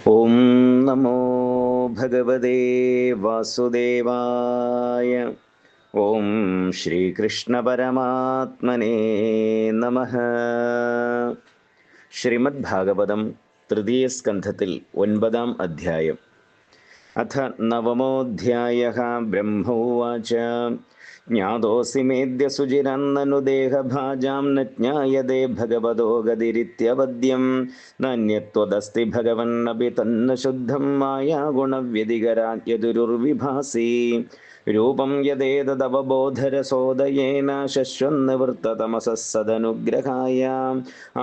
ഓം നമോ ഭഗവതേ വാസുദേവായ. ഓം ശ്രീകൃഷ്ണ പരമാത്മനേ നമഃ. ശ്രീമദ് ഭാഗവതം തൃതീയ സ്കന്ധത്തിൽ 9-ാം അധ്യായം. അഥ നവമോऽധ്യായഃ. ബ്രഹ്മോവാച ജ്ഞാതോऽസി മേദ്യ സുചിരന്നനു ദേഹഭാജാം ന ജ്ഞായതേ ഭഗവതോ ഗതിരിത്യവദ്യം നാന്യത്വദസ്തി ഭഗവന്നപി തന്ന ശുദ്ധം മായാഗുണവ്യതികരാത് യദുരുർവിഭാസി രൂപം യദേതദവബോധരസോദയേന ശശ്വന്നിവൃത്തതമസഃ സദനുഗ്രഹായ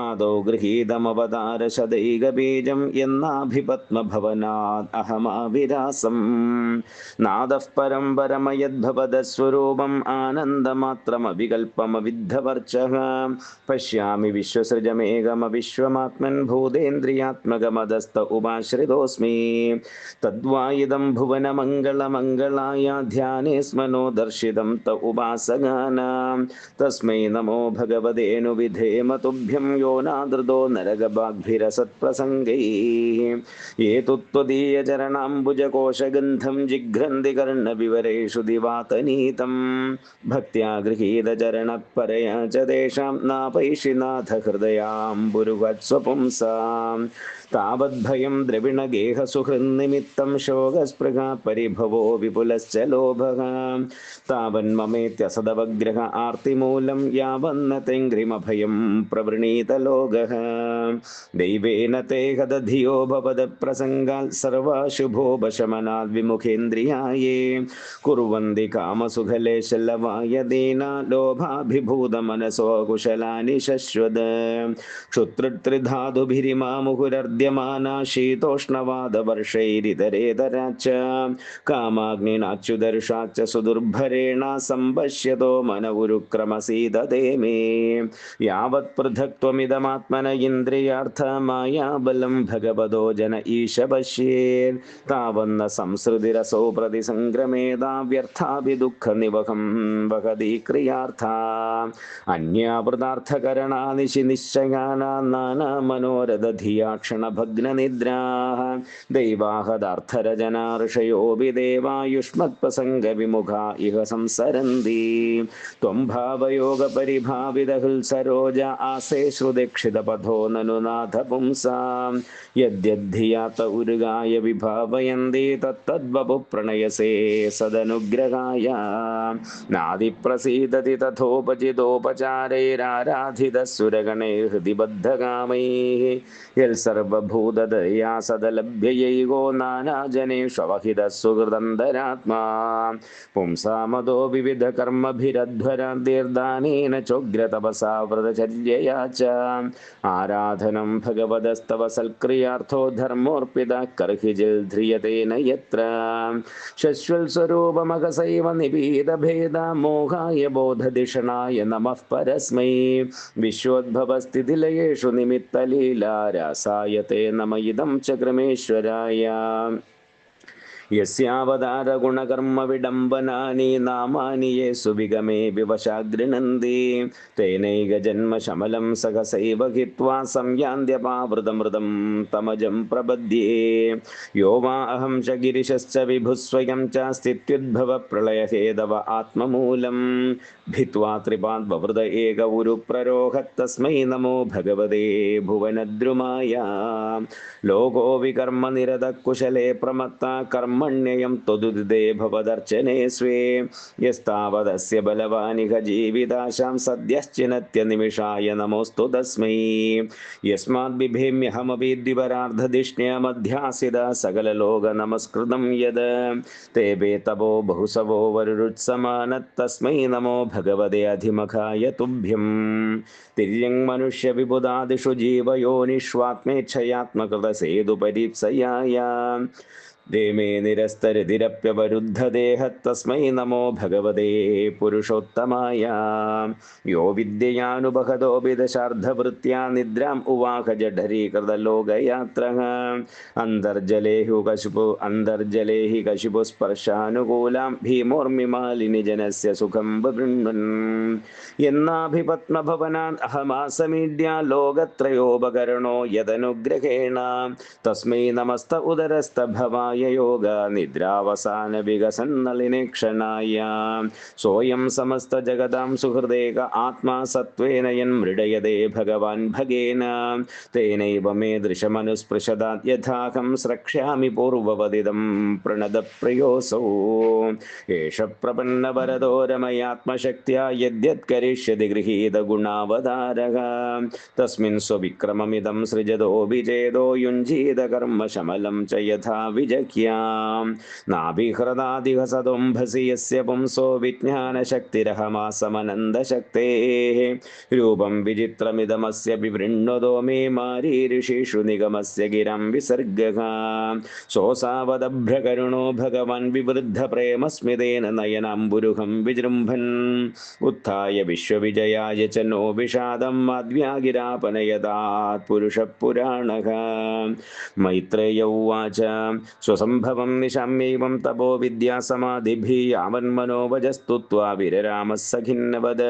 ആദൗ ഗൃഹീതമവതാരശതൈകബീജം എന്നാഭിപത്മഭവനാത് അഹമാവിരാസം നാദഃ പരം പരമയദ്ഭവദസ്വരൂപം ആനന്ദമാത്രമവികൽപ്പമവിദ്ധവർച്ചഃ പശ്യാമി വിശ്വസൃജമേകമവിശ്വമാത്മൻ ഭൂതേന്ദ്രിയാത്മകമദസ്ത ഉപാശ്രിതോസ്മി തദ്വാ ഇദം ഭുവനമംഗളമംഗളായ ധ്യാനേ സ്മനോ ദർശിതം ത ഉപാസകാനാം തസ്മൈ നമോ ഭഗവതേനു വിധേമ തുഭ്യം യോനാദൃതോ നരകവാഗ്ഭിരസത്പ്രസംഗൈഃ യേതു ത്വദീയചരണാംബുജകോശഗന്ധം ജിഘ്രന്തി കർണവിവരേഷു ദിവാതനീതം ഭക്ത്യാ ഗൃഹീതചരണപരയാ ച തേഷാം നാപൈഷിനാഥ ഹൃദയാംബുരുഹത്സ്വപുംസാം താവദ്ഭയം ദ്രവിണഗേഹസുഹൃന്നിമിത്തം ശോകസ്പൃഹാ പരിഭവോ വിപുലശ്ച ലോഭഃ താവന്മമേത്യസദവഗ്രഹ ആർത്തിമൂലം യാവന്ന തേംഘ്രിമഭയം പ്രവൃണീതലോകഃ ദൈവേന തേ ഹതധിയോ ഭവദപ്രസംഗാൽ സർവാശുഭോപശമനാത് വിമുഖേന്ദ്രിയായേ കുർവന്തി കാമസുഖലേശലവായ ദീനാ ലോഭാഭിഭൂതമനസോ കുശലാനി ശശ്വത് ക്ഷുത്രിധാതുഭിരിമാമുഹുരർദ്യമാനാ ശീതോഷ്ണവാദവർഷൈരിതരേതരാച്ച കാമാഗ്നിനാച്യുദർഷാച്ച സുദുർഭരേണ സംപശ്യതോ മന ഉരുക്രമസീദതേ മേ യാവത് പൃഥക്ത്വമിദമാത്മന ഇന്ദ്രിയാർത്ഥമായാബലം ഭഗവതോ ജന ഈശ പശ്യേത് താവന്ന സംസൃതിരസോ പ്രതിസംഗ്രമേതാ വ്യർത്ഥാഭിദുഃഖനിവഹം വഹതി ക്രിയാർത്ഥ അന്യാവൃതാർത്ഥകരണാനിശി നിശ്ചയാനാ നാനാ മനോരഥധിയാ ക്ഷണഭഗ്നനിദ്രാഃ ദൈവാഹദാർത്ഥരചനാ ഋഷയോപി ദേവായുഷ്മത്പ്രസംഗവിമുഖാ ഇഹ സംസരന്തി ത്വം ഭാവയോഗപരിഭാവിതഹൃത്സരോജ ആസേ ശ്രുതിക്ഷിതപഥോ നനു നാഥ പുംസാം യദ്യദ്ധിയാത ഉരുഗായ വിഭാവയന്തി തത്തദ്വപു പ്രണയസേ സദനുഗ്രഹായ നാദിപ്രസീദതി തഥോപചിതോപചാരൈരാരാധിതസുരഗണൈഃ ഹൃദി ബദ്ധകാമൈഃ യൽസർവഭൂതദയാ സദലഭ്യയൈകോ നാനാജനേഷ്വവഹിതഃ സുഹൃദന്തരാത്മാ പുംസാമതോ വിവിധകർമ്മഭിരധ്വരാദ്യർദാനേന ചോഗ്രതപസാ വ്രതചര്യയാ ച ആരാധനം ഭഗവതസ്തവ സൽക്രിയാർത്ഥോ ധർമ്മോർപ്പിതഃ കർഹിജിൽ ധ്രിയതേന യത്ര ശശ്വൽസ്വരൂപമകസൈവ നിപീതഭേദ മോഹായ ബോധധിഷണായ നമഃ പരസ്മൈ വിശ്വോദ്ഭവസ്ഥിതിലയേഷു നിമിത്തലീലാരാസായ തേ നമ ഇദം ചക്രമേശ്വരായ യസ്യാവതാരഗുണകർമ്മ വിഡംബനാനി നാമാനി യേ സുവിഗമേ വിവശാഗൃണന്തി തേനൈകജന്മശമലം സഹസൈവ ഹിത്വാ സംയാന്ത്യപാവൃതമൃതം തമജം പ്രപദ്യേ യോ വാ അഹം ച ഗിരിശശ്ച വിഭുസ്വയം ച സ്ഥിത്യുദ്ഭവപ്രളയഹേതവ ആത്മമൂലം ഭിത്വാ ത്രിപാദ്വവൃത ഏക ഉരുപ്രരോഹത്തസ്മൈ നമോ ഭഗവതേ ഭുവനദ്രുമായ ലോകോ വികർമ്മനിരതകുശലേ പ്രമത്ത കർമ്മണ്യയം ത്വദുദിതേ ഭവദർച്ചനേ സ്വേ യസ്താവദസ്യ ബലവാനിഹ ജീവിതാശാം സദ്യശ്ചിനത്യനിമിഷായ നമോസ്തു തസ്മൈ യസ്മാദ് ബിഭേമ്യഹമപി ദ്വിപരാർദ്ധധിഷ്ണ്യമധ്യാസിത സകലലോക നമസ്കൃതം യത് തേബേ തപോ ബഹുസവോ വരുരുത്സമാനത്തസ്മൈ നമോ ഭഗവതേ അധിമഖായ തുഭ്യം തിര്യങ് മനുഷ്യ വിബുധാദിഷു ജീവയോനിഷ്വാത്മേച്ഛയാത്മകൃത സേതു പരീപ്സയായ ദേമേ നിരസ്തരതിരപ്യവരുദ്ധദേഹ തസ്മൈ നമോ ഭഗവതേ പുരുഷോത്തമായ. യോ വിദ്യയാനുപഹതോപിദശാർദ്ധവൃത്യാ നിദ്രാം ഉവാഹ ജഠരീകൃതലോകയാത്ര. അന്തർജലേ ഹി കശിപു സ്പർശാനുകൂലാം ഭീമോർമിമാലിനി ജനസ്യ സുഖം ബൃണ്വൻ. എന്നാഭിപത്മഭവനാൻ അഹമാസമീഡ്യ ലോകത്രയോപകരണോ യദനുഗ്രഹേണ തസ്മൈ നമസ്ത ഉദരസ്ഥഭവായ യോഗ നിദ്രാവസാന വികസന്നളിനേക്ഷണായ. സോയം സമസ്ത ജഗതാം സുഹൃദേക ആത്മാ സത്വേന യന്മൃഡയതേ ഭഗവാൻ ഭഗേന. തേനൈവ മേ ദൃശമനുസ്പൃശദാത് യഥാഹം സ്രക്ഷ്യാമി പൂർവവദിതം പ്രണതപ്രിയോസൗ. ഏഷ പ്രപന്നവരദോ രമയാത്മശക്ത്യാ യദ്യത് കരിഷ്യതി ഗൃഹീതഗുണാവതാരഃ. തസ്മിൻ സ്വവിക്രമമിദം സൃജതോ വിജേതോ യുഞ്ജീത കർമ്മശമലം ച യഥാ വിജക്യാം. നാഭിഹൃദാദിഹ സദുംഭസി യസ്യ പുംസോ വിജ്ഞാനശക്തിരഹമാസമനന്തശക്തേഃ. രൂപം വിചിത്രമിദമസ്യ വിവൃണ്ണതോ മേ മാരീഋഷീഷു നിഗമസ്യ ഗിരം വിസർഗഃ. സോസാവദഭ്രകരുണോ ഭഗവാൻ വിവൃദ്ധപ്രേമസ്മിതേന നയനാംബുരുഹം വിജൃംഭൻ. ഉത്ഥായ വിശ്വവിജയായ ച നോ വിഷാദം മാദ്വ്യാഗിരാപനയതാത് പുരുഷപുരാണഃ. മൈത്രേയ ഉവാച സ്വസംഭവം നിശാമ്യൈവം തപോ വിദ്യാസമാധിഭിः യാവന്മനോവജസ്തുത്വാ വിരരാമः സഖിന്നവദ.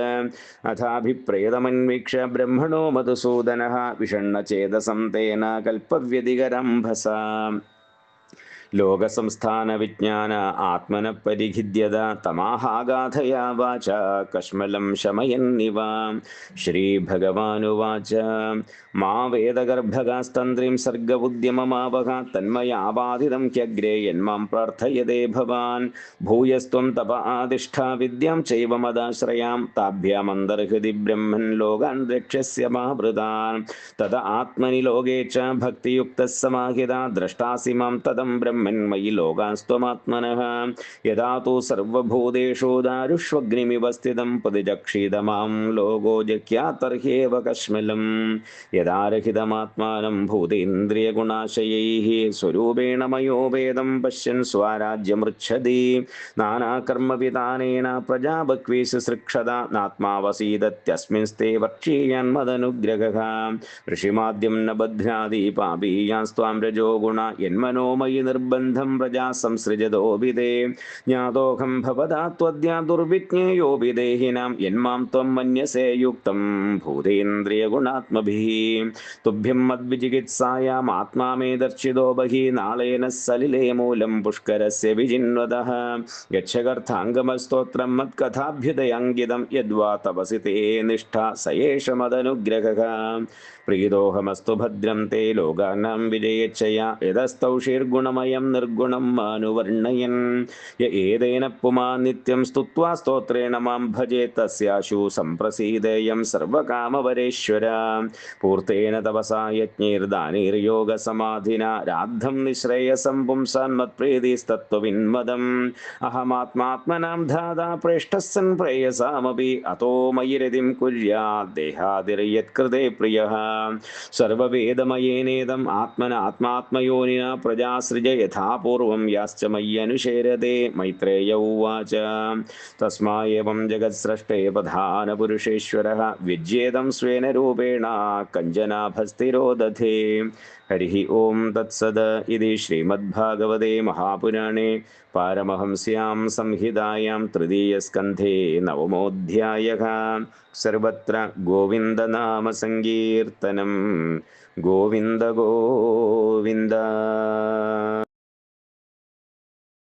അഥാഭിപ്രേതമന്വീക്ഷ്യ ബ്രഹ്മണോ മധുസൂദനः വിഷണ്ണചേതസം തേന കൽപ്പവ്യതികരംഭസാ. ലോകസംസ്ഥാനവിജ്ഞാന ആത്മന പരിഖിദ്യത തമാഹാഗാധയാ വാച കശ്മലം ശമയന്നിവ. ശ്രീഭഗവാനുവാച മാ വേദഗർഭഗാസ്തന്ത്രിം സർഗവുദ്യമമാവഹ തന്മയാബാധിതം ഹ്യഗ്രേ യന്മാം പ്രാർത്ഥയതേ ഭവാൻ. ഭൂയസ്ത്വം തപ ആദിഷ്ഠാ വിദ്യാം ചൈവ മദാശ്രയാം താഭ്യാമന്തർഹൃദി ബ്രഹ്മൻ ലോകാൻ രക്ഷ്യസ്യ മഹാഭൃതാൻ. തത ആത്മനി ലോകേ ച ഭക്തിയുക്തഃ സമാഹിതാ ദ്രഷ്ടാസി മാം തദം ബ്രഹ്മന്മയി ലോകാസ്ത്വമാത്മനഃ. യഥാ തു സർവഭൂതേഷു ദാരുഷ്വഗ്നിമിവ സ്ഥിതം പ്രതിചക്ഷീദമാം ലോകോ ജഖ്യാതർഹ്യേവ കശ്മലം. യഥാ രഹിതമാത്മാനം ഭൂതേന്ദ്രിയഗുണാശയൈഃ സ്വരൂപേണ മയോ വേദം പശ്യൻ സ്വരാജ്യമൃച്ഛതി. നാനാകർമ്മവിധാനേന പ്രജാബക്വീ ശുശ്രൂഷത നാത്മാവസീദത്യസ്മിൻസ്തേ വർഷീയാന്മദനുഗ്രഹഃ. ഋഷിമാദ്യം ന ബധ്നാതി പാപീയാസ്ത്വാം രജോ ഗുണ യന്മനോമയി നിർബന്ധം പ്രജാ സംസൃജതോപിതേ. ജ്ഞാതോഹം ഭവതാ ത്വദ്യാ ദുർവിജ്ഞേയോപി ദേഹിനാം യന്മാം ത്വം മന്യസേ യുക്തം ഭൂതേന്ദ്രിയഗുണാത്മഭിः. തുഭ്യം മദ്വിചികിത്സായാം ആത്മാ മേ ദർശിതോ ബഹിः നാളേന സലിലേ മൂലം പുഷ്കരസ്യ വിജിന്വതഃ. ഗച്ഛകർത്ഥാംഗമസ്തോത്രം മത്കഥാഭ്യുദയാങ്കിതം യദ്വാ തപസി തേ നിഷ്ഠാ സ ഏഷ മദനുഗ്രഹഃ. പ്രീതോഹമസ്തു ഭദ്രം തേ ലോകാനാം വിജയേച്ഛയാ യതസ്തൗഷീർഗുണമയം നിർഗുണം മാനുവർണ്ണയൻ. യ ഏതേന പുമാൻ നിത്യം സ്തുത്വാ സ്തോത്രേണ മാം ഭജേത് തസ്യാശു സംപ്രസീദേയം സർവകാമവരേശ്വര. പൂർത്തേന തപസാ യജ്ഞൈർദാനൈർയോഗസമാധിനാ രാദ്ധം നിശ്രേയസം പുംസാൻ മത്പ്രീതിസ്തത്വവിന്മദം. അഹമാത്മാത്മനാം ധാതാ പ്രേഷ്ഠഃ സൻ പ്രേയസാമപി അതോ മയി രതിം കുര്യാത് ദേഹാദിർയത്കൃതേ പ്രിയഃ. സർവവേദമയേനേദം ആത്മനാത്മാത്മയോനിന പ്രജാസൃജ യഥാ പൂർവം യാശ്ച മയ്യനുശേരതേ. മൈത്രേയ ഉവാച തസ്മായേവം ജഗത്സ്രഷ്ടേ പ്രധാനപുരുഷേശ്വരഃ വിജ്യേദം സ്വേന രൂപേണ കഞ്ചനാഭസ്ഥിരോ ദധേ. ഹരി ഓം തത്സദ്. ഇതി ശ്രീമദ്ഭാഗവതേ മഹാപുരാണേ പാരമഹംസ്യാം സംഹിതായാം തൃതീയസ്കന്ധേ നവമോऽധ്യായഃ. സർവത്ര ഗോവിന്ദനാമസങ്കീർത്തനം. ഗോവിന്ദ ഗോവിന്ദ.